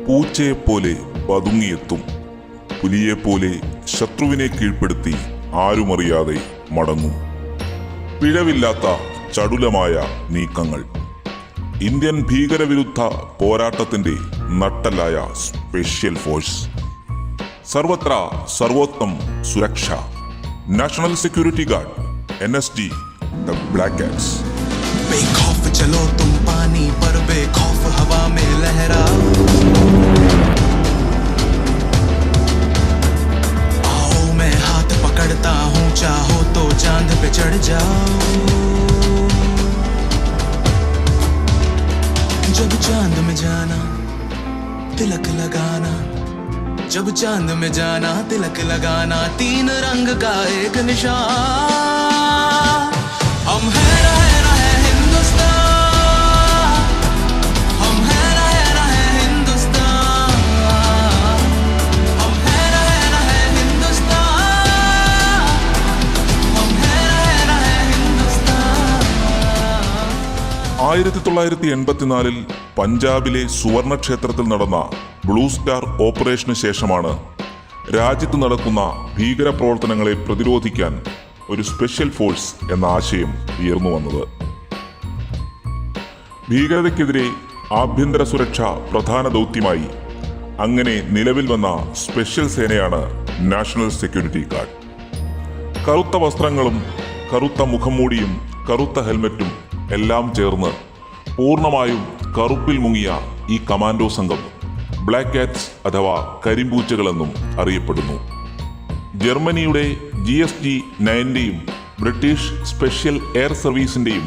പൂച്ചയെപ്പോലെ പതുങ്ങിയെത്തും. പുലിയെപ്പോലെ ശത്രുവിനെ കീഴ്പ്പെടുത്തി ആരുമറിയാതെ മടങ്ങും. പിഴവില്ലാത്ത ചടുലമായ നീക്കങ്ങൾ. ഇന്ത്യൻ ഭീകരവിരുദ്ധ പോരാട്ടത്തിന്റെ നട്ടലായ സ്പെഷ്യൽ ഫോഴ്സ്. സർവത്ര സർവോത്തം സുരക്ഷ. National security guard NSG, the Black Cats. बेखौफ चलो तुम पानी पर, बेखौफ हवा में लहराओ. आओ मैं हाथ पकड़ता हूँ, चाहो तो चांद पे चढ़ जाओ. जब चांद में जाना तिलक लगाना, जब चांद में जाना तिलक लगाना, 3 रंग का एक निशान. हम हैं ना है हिंदुस्तान, हम हैं ना है हिंदुस्तान, हम हैं ना है हिंदुस्तान, हम हैं ना है हिंदुस्तान. 1984 പഞ്ചാബിലെ സുവർണ ക്ഷേത്രത്തിൽ നടന്ന ബ്ലൂ സ്റ്റാർ ഓപ്പറേഷന് ശേഷമാണ് രാജ്യത്ത് നടക്കുന്ന ഭീകരപ്രവർത്തനങ്ങളെ പ്രതിരോധിക്കാൻ ഒരു സ്പെഷ്യൽ ഫോഴ്സ് എന്ന ആശയം ഉയർന്നു വന്നത്. ഭീകരതയ്ക്കെതിരെ ആഭ്യന്തര സുരക്ഷ പ്രധാന ദൗത്യമായി അങ്ങനെ നിലവിൽ വന്ന സ്പെഷ്യൽ സേനയാണ് നാഷണൽ സെക്യൂരിറ്റി ഗാർഡ്. കറുത്ത വസ്ത്രങ്ങളും കറുത്ത മുഖംമൂടിയും കറുത്ത ഹെൽമറ്റും എല്ലാം ചേർന്ന് പൂർണ്ണമായും കറുപ്പിൽ മുങ്ങിയ ഈ കമാൻഡോ സംഘം ബ്ലാക്ക് കാറ്റ്സ് അഥവാ കരിമ്പൂച്ചകളെന്നും അറിയപ്പെടുന്നു. ജർമ്മനിയുടെ GSG-9ന്റെയും ബ്രിട്ടീഷ് സ്പെഷ്യൽ എയർ സർവീസിന്റെയും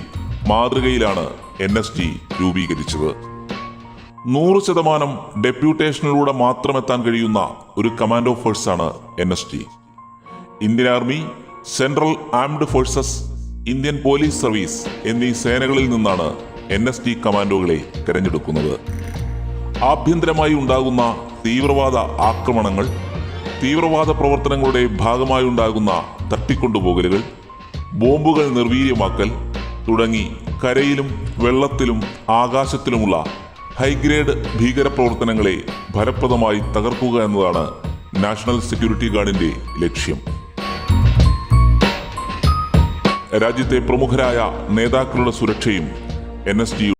മാതൃകയിലാണ് NSG രൂപീകരിച്ചത്. 100% ഡെപ്യൂട്ടേഷനിലൂടെ മാത്രമെത്താൻ കഴിയുന്ന ഒരു കമാൻഡോ ഫോഴ്സാണ് NSG. Indian army, central armed forces, Indian police service എന്നീ സേനകളിൽ നിന്നാണ് NSG കമാൻഡോകളെ തിരഞ്ഞെടുക്കുന്നത്. ആഭ്യന്തരമായി ഉണ്ടാകുന്ന തീവ്രവാദ ആക്രമണങ്ങൾ, തീവ്രവാദ പ്രവർത്തനങ്ങളുടെ ഭാഗമായി ഉണ്ടാകുന്ന തട്ടിക്കൊണ്ടുപോകലുകൾ, ബോംബുകൾ നിർവീര്യമാക്കൽ തുടങ്ങി കരയിലും വെള്ളത്തിലും ആകാശത്തിലുമുള്ള ഹൈഗ്രേഡ് ഭീകരപ്രവർത്തനങ്ങളെ ഫലപ്രദമായി തകർക്കുക എന്നതാണ് നാഷണൽ സെക്യൂരിറ്റി ഗാർഡിന്റെ ലക്ഷ്യം. രാജ്യത്തെ പ്രമുഖരായ നേതാക്കളുടെ സുരക്ഷയും NSG